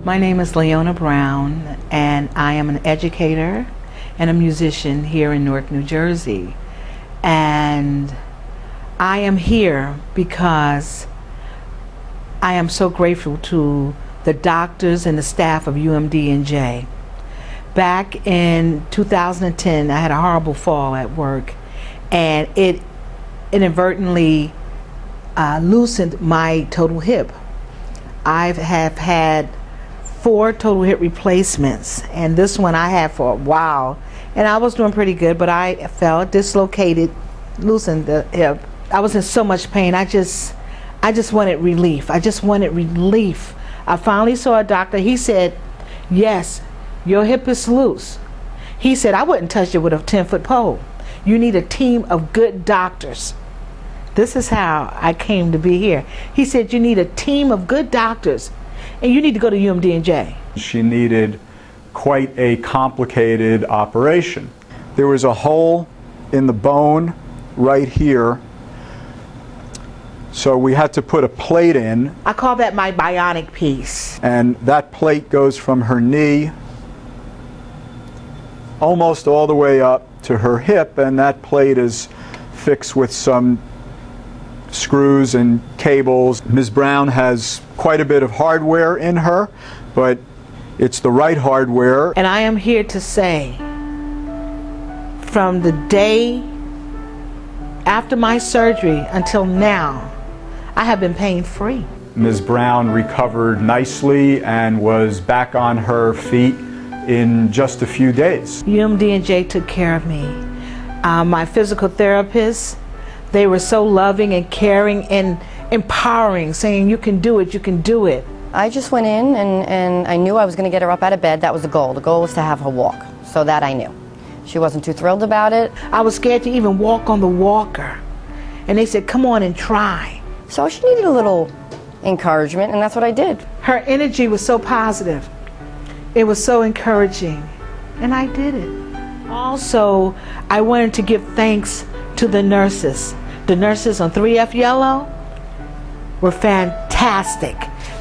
My name is Leona Brown, and I am an educator and a musician here in Newark, New Jersey. And I am here because I am so grateful to the doctors and the staff of UMDNJ. Back in 2010, I had a horrible fall at work, and it inadvertently loosened my total hip. I have had 4 total hip replacements, and this one I had for a while, and I was doing pretty good, but I felt dislocated, loosened the hip. I was in so much pain. I just wanted relief. I just wanted relief. I finally saw a doctor. He said, yes, your hip is loose. He said, I wouldn't touch it with a 10-foot pole. You need a team of good doctors. This is how I came to be here. He said, you need a team of good doctors, and you need to go to UMDNJ. She needed quite a complicated operation. There was a hole in the bone right here, so we had to put a plate in. I call that my bionic piece. And that plate goes from her knee almost all the way up to her hip, and that plate is fixed with some screws and cables. Ms. Brown has quite a bit of hardware in her, but it's the right hardware. And I am here to say, from the day after my surgery until now, I have been pain-free. Ms. Brown recovered nicely and was back on her feet in just a few days. UMDNJ took care of me. My physical therapists, they were so loving and caring and empowering, saying, you can do it, you can do it. I just went in and I knew I was going to get her up out of bed. That was the goal. The goal was to have her walk, so that I knew. She wasn't too thrilled about it. I was scared to even walk on the walker. And they said, come on and try. So she needed a little encouragement, and that's what I did. Her energy was so positive. It was so encouraging, and I did it. Also, I wanted to give thanks to the nurses. The nurses on 3F Yellow were fantastic.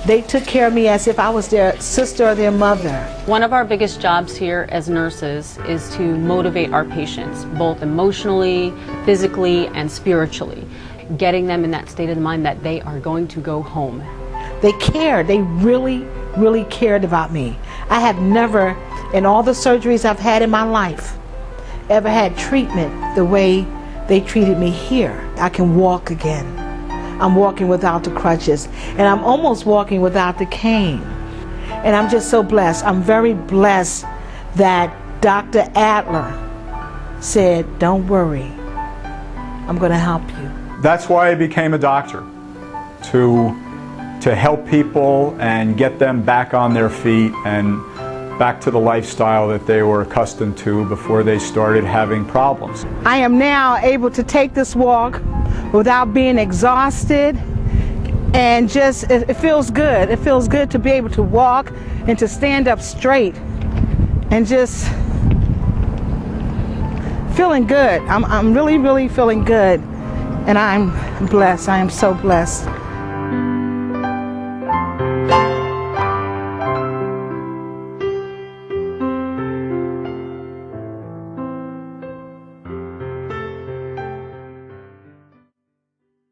They took care of me as if I was their sister or their mother. One of our biggest jobs here as nurses is to motivate our patients, both emotionally, physically, and spiritually, getting them in that state of mind that they are going to go home. They cared. They really, really cared about me. I have never, in all the surgeries I've had in my life, ever had treatment the way they treated me here. I can walk again. I'm walking without the crutches, and I'm almost walking without the cane. And I'm just so blessed. I'm very blessed that Dr. Adler said, don't worry, I'm going to help you. That's why I became a doctor, to help people and get them back on their feet and back to the lifestyle that they were accustomed to before they started having problems. I am now able to take this walk without being exhausted, and just, it feels good. It feels good to be able to walk and to stand up straight and just feeling good. I'm really, really feeling good, and I'm blessed. I am so blessed.